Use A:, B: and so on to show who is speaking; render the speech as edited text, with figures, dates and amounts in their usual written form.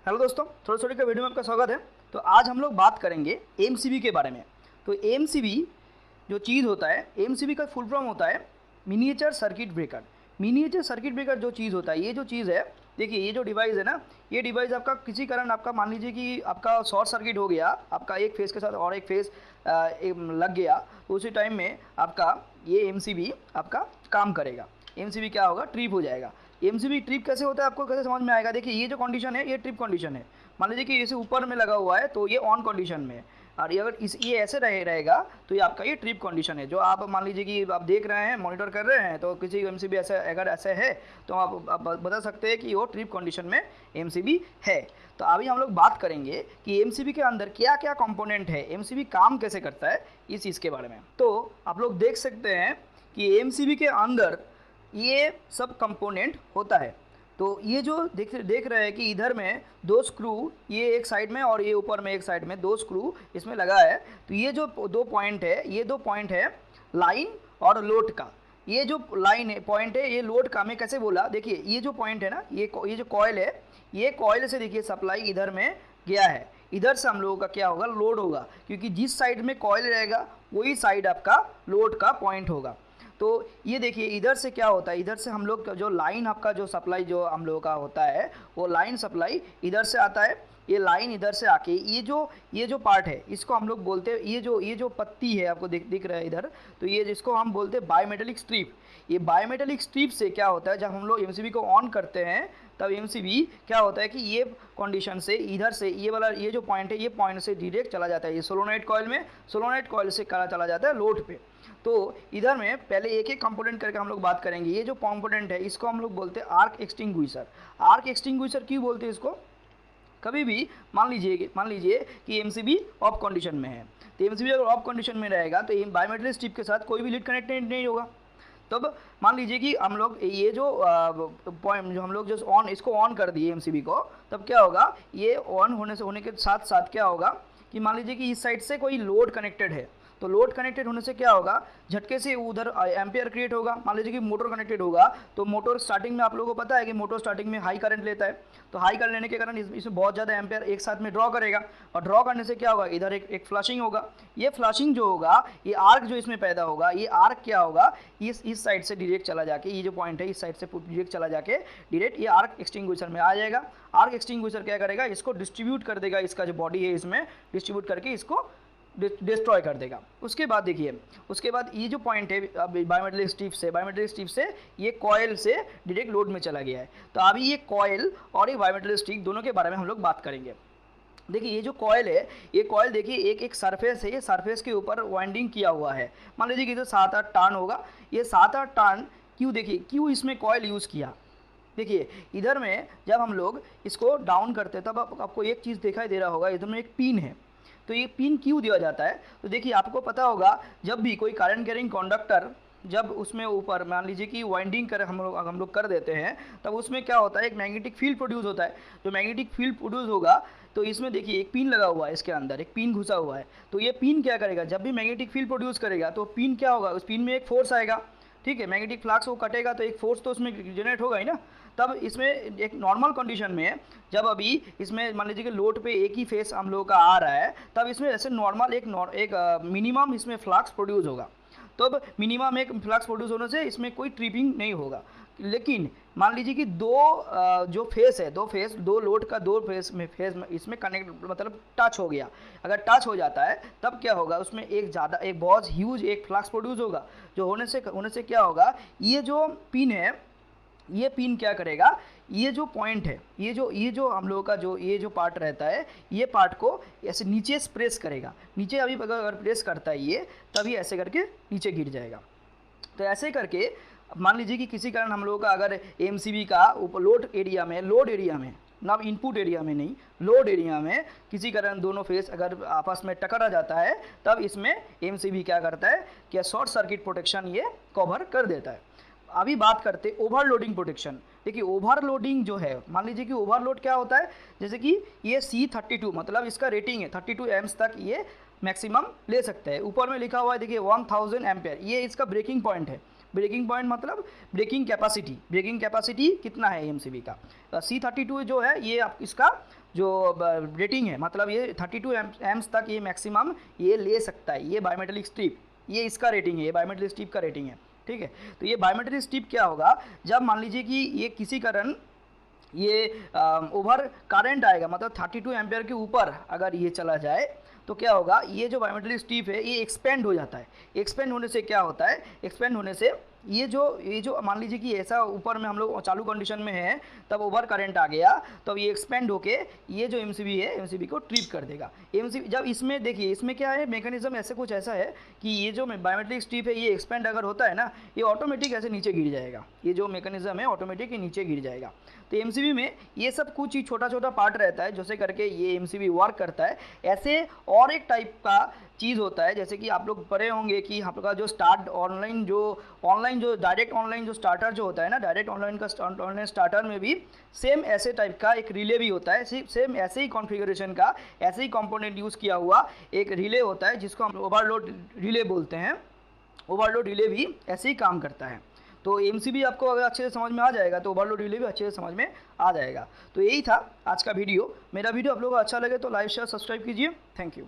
A: Hello दोस्तों, थोड़ा थोड़ी का वीडियो में आपका स्वागत है। तो आज हम लोग बात करेंगे एमसीबी के बारे में। तो एमसीबी जो चीज़ होता है, एमसीबी का फुल फॉर्म होता है miniature circuit breaker. Miniature circuit breaker जो चीज़ होता है, ये जो चीज़ है, देखिए ये जो डिवाइस है ना, ये डिवाइस आपका किसी कारण आपका मान लीजिए कि आपका शॉर्ट सर्किट हो गया, आपका एक फेज़ के साथ और एक फेज़ लग गया, तो उसी टाइम में आपका ये एमसीबी आपका काम करेगा। एमसीबी क्या होगा, ट्रिप हो जाएगा। एमसीबी ट्रिप कैसे होता है आपको कैसे समझ में आएगा। देखिए ये जो कंडीशन है ये ट्रिप कंडीशन है। मान लीजिए कि इसे ऊपर में लगा हुआ है तो ये ऑन कंडीशन में है, और ये अगर ये ऐसे रहेगा तो ये आपका ये ट्रिप कंडीशन है। जो आप मान लीजिए कि आप देख रहे हैं, मॉनिटर कर रहे हैं, तो किसी एमसीबी ऐसा अगर ऐसा है तो आप बता सकते हैं कि वो ट्रिप कंडीशन में एमसीबी है। तो अभी हम लोग बात करेंगे कि एमसीबी के अंदर क्या क्या कंपोनेंट है, एमसीबी काम कैसे करता है, इस चीज़ के बारे में। तो आप लोग देख सकते हैं कि एमसीबी के अंदर ये सब कंपोनेंट होता है। तो ये जो देख रहे हैं कि इधर में दो स्क्रू, ये एक साइड में और ये ऊपर में एक साइड में दो स्क्रू इसमें लगा है। तो ये जो दो पॉइंट है, ये दो पॉइंट है लाइन और लोड का। ये जो लाइन है पॉइंट है, ये लोड का। मैं कैसे बोला, देखिए ये जो पॉइंट है ना, ये जो कॉयल है, ये कॉयल से देखिए सप्लाई इधर में गया है। इधर से हम लोगों का क्या होगा, लोड होगा, क्योंकि जिस साइड में कॉयल रहेगा वही साइड आपका लोड का पॉइंट होगा। तो ये देखिए इधर से क्या होता है, इधर से हम लोग जो लाइन आपका जो सप्लाई जो हम लोगों का होता है, वो लाइन सप्लाई इधर से आता है। ये लाइन इधर से आके ये जो पार्ट है इसको हम लोग बोलते हैं, ये जो पत्ती है आपको दिख रहा है इधर, तो ये जिसको हम बोलते हैं बायोमेटेलिक स्ट्रिप। ये बायोमेटेलिक स्ट्रिप से क्या होता है, जब हम लोग एमसीबी को ऑन करते हैं तब एमसीबी क्या होता है कि ये कंडीशन से इधर से ये वाला ये जो पॉइंट है, ये पॉइंट से डायरेक्ट चला जाता है ये सोलोनाइट कॉयल में, सोलोनाइट कॉयल से चला जाता है लोड पे। तो इधर में पहले एक एक कंपोनेंट करके हम लोग बात करेंगे। ये जो कंपोनेंट है इसको हम लोग बोलते हैं आर्क एक्सटिंग्विशर। आर्क एक्सटिंग्विशर क्यों बोलते हैं इसको, कभी भी मान लीजिए कि एमसीबी ऑफ कंडीशन में है, तो एमसीबी अगर ऑफ कंडीशन में रहेगा तो बायोमेट्रिक स्ट्रिप के साथ कोई भी लीड कनेक्टेड नहीं होगा। तब मान लीजिए कि हम लोग ये जो पॉइंट जो हम लोग जो ऑन इसको ऑन कर दिए एमसीबी को, तब क्या होगा, ये ऑन होने के साथ साथ क्या होगा कि मान लीजिए कि इस साइड से कोई लोड कनेक्टेड है, तो लोड कनेक्टेड होने से क्या होगा, झटके से उधर एम्पियर क्रिएट होगा। मान लीजिए कि मोटर कनेक्टेड होगा, तो मोटर स्टार्टिंग में आप लोगों को पता है कि मोटर स्टार्टिंग में हाई करंट लेता है, तो हाई करंट लेने के कारण इसमें बहुत ज़्यादा एम्पियर एक साथ में ड्रॉ करेगा, और ड्रॉ करने से क्या होगा, इधर एक फ्लशिंग होगा। ये फ्लशिंग जो होगा, ये आर्क जो इसमें पैदा होगा, ये आर्क क्या होगा, इस साइड से डायरेक्ट चला जाके, ये जो पॉइंट है इस साइड से डायरेक्ट चला जाके डायरेक्ट ये आर्क एक्सटिंग्विशर में आ जाएगा। आर्क एक्सटिंग्विशर क्या करेगा, इसको डिस्ट्रीब्यूट कर देगा, इसका जो बॉडी है इसमें डिस्ट्रीब्यूट करके इसको डिस्ट्रॉय कर देगा। उसके बाद देखिए, उसके बाद ये जो पॉइंट है बायोमेट्रिक स्ट्रिप से ये कॉयल से डायरेक्ट लोड में चला गया है। तो अभी ये कॉयल और ये बायोमेट्रिक स्ट्रिप दोनों के बारे में हम लोग बात करेंगे। देखिए ये जो कॉयल है, ये कॉयल देखिए एक सरफेस है, ये सरफेस के ऊपर वाइंडिंग किया हुआ है। मान लीजिए कि तो 7-8 टर्न होगा, ये 7-8 टर्न क्यों, देखिए क्यों इसमें कॉयल यूज़ किया। देखिए इधर में जब हम लोग इसको डाउन करते हैं तब आपको एक चीज़ दिखाई दे रहा होगा, इधर में एक पिन है। तो ये पिन क्यों दिया जाता है, तो देखिए आपको पता होगा जब भी कोई करंट कैरिंग कंडक्टर जब उसमें ऊपर मान लीजिए कि वाइंडिंग कर हम लोग कर देते हैं, तब उसमें क्या होता है, एक मैग्नेटिक फील्ड प्रोड्यूस होता है। जो मैग्नेटिक फील्ड प्रोड्यूस होगा, तो इसमें देखिए एक पिन लगा हुआ है, इसके अंदर एक पिन घुसा हुआ है। तो ये पिन क्या करेगा, जब भी मैग्नेटिक फील्ड प्रोड्यूस करेगा तो पिन क्या होगा, उस पिन में एक फोर्स आएगा, ठीक है, मैग्नेटिक फ्लक्स वो कटेगा तो एक फोर्स तो उसमें जनरेट होगा ही ना। तब इसमें एक नॉर्मल कंडीशन में जब अभी इसमें मान लीजिए कि लोड पे एक ही फेस हम लोगों का आ रहा है, तब इसमें ऐसे नॉर्मल एक मिनिमम इसमें फ्लक्स प्रोड्यूस होगा। तो अब मिनिमम एक फ्लक्स प्रोड्यूस होने से इसमें कोई ट्रिपिंग नहीं होगा। लेकिन मान लीजिए कि जो फेस है, दो लोड का दो फेस में इसमें कनेक्ट मतलब टच हो गया। अगर टच हो जाता है तब क्या होगा, उसमें एक बहुत ह्यूज एक फ्लक्स प्रोड्यूस होगा, जो होने से क्या होगा, ये जो पिन है, ये पिन क्या करेगा, ये जो पॉइंट है, ये जो हम लोगों का ये जो पार्ट रहता है, ये पार्ट को ऐसे नीचे प्रेस करेगा। नीचे अभी अगर प्रेस करता है ये, तभी ऐसे करके नीचे गिर जाएगा। तो ऐसे करके मान लीजिए कि किसी कारण हम लोगों का अगर एमसीबी का लोड एरिया में ना, इनपुट एरिया में नहीं, लोड एरिया में किसी कारण दोनों फेस अगर आपस में टकरा जाता है, तब इसमें एमसीबी क्या करता है, क्या शॉर्ट सर्किट प्रोटेक्शन ये कवर कर देता है। अभी बात करते ओवरलोडिंग प्रोटेक्शन। देखिए ओवरलोडिंग जो है, मान लीजिए कि ओवरलोड क्या होता है, जैसे कि ये C32 मतलब इसका रेटिंग है 32 एम्स तक ये मैक्सिमम ले सकते हैं। ऊपर में लिखा हुआ है देखिए 1000 एम्पेयर, ये इसका ब्रेकिंग पॉइंट है। ब्रेकिंग पॉइंट मतलब ब्रेकिंग कैपेसिटी कितना है एमसीबी का। C32 जो है ये इसका जो रेटिंग है, मतलब ये 32 एम्स तक ये मैक्सिमम ये ले सकता है। ये बायोमेट्रिक स्ट्रिप, ये इसका रेटिंग है, ये बायोमेट्रिक स्ट्रिप का रेटिंग है, ठीक है। तो ये बायोमेट्रिक स्ट्रिप क्या होगा, जब मान लीजिए कि ये किसी कारण ये ओवर करंट आएगा, मतलब 32 एम्पियर के ऊपर अगर ये चला जाए तो क्या होगा, ये जो बायोमेट्रिक स्ट्रिप है ये एक्सपेंड हो जाता है। एक्सपेंड होने से क्या होता है, एक्सपेंड होने से ये जो मान लीजिए कि ऐसा ऊपर में हम लोग चालू कंडीशन में है, तब ओवर करंट आ गया, तब ये एक्सपेंड होके ये जो एमसीबी है, एमसीबी को ट्रिप कर देगा। एमसीबी जब इसमें देखिए, इसमें क्या है मैकेनिज्म, ऐसे कुछ ऐसा है कि ये जो बायोमेट्रिक स्ट्रिप है ये एक्सपेंड अगर होता है ना, ये ऑटोमेटिक ऐसे नीचे गिर जाएगा। ये जो मैकेनिज्म है ऑटोमेटिक नीचे गिर जाएगा। तो एमसीबी में ये सब कुछ ही छोटा छोटा पार्ट रहता है जैसे करके ये एमसीबी वर्क करता है। ऐसे और एक टाइप का चीज़ होता है, जैसे कि आप लोग पढ़े होंगे कि आपका जो स्टार्ट ऑनलाइन जो डायरेक्ट ऑनलाइन जो स्टार्टर जो होता है ना, डायरेक्ट ऑनलाइन का ऑनलाइन स्टार्टर में भी सेम ऐसे टाइप का एक रिले भी होता है। सेम ऐसे ही कॉन्फ़िगरेशन का, ऐसे ही कंपोनेंट यूज़ किया हुआ एक रिले होता है जिसको हम ओवरलोड रिले बोलते हैं। ओवरलोड रिले भी ऐसे ही काम करता है। तो एमसीबी आपको अगर अच्छे से समझ में आ जाएगा तो ओवरलोड रिले भी अच्छे से समझ में आ जाएगा। तो यही था आज का वीडियो। मेरा वीडियो आप लोगों को अच्छा लगे तो लाइक शेयर सब्सक्राइब कीजिए। Thank you.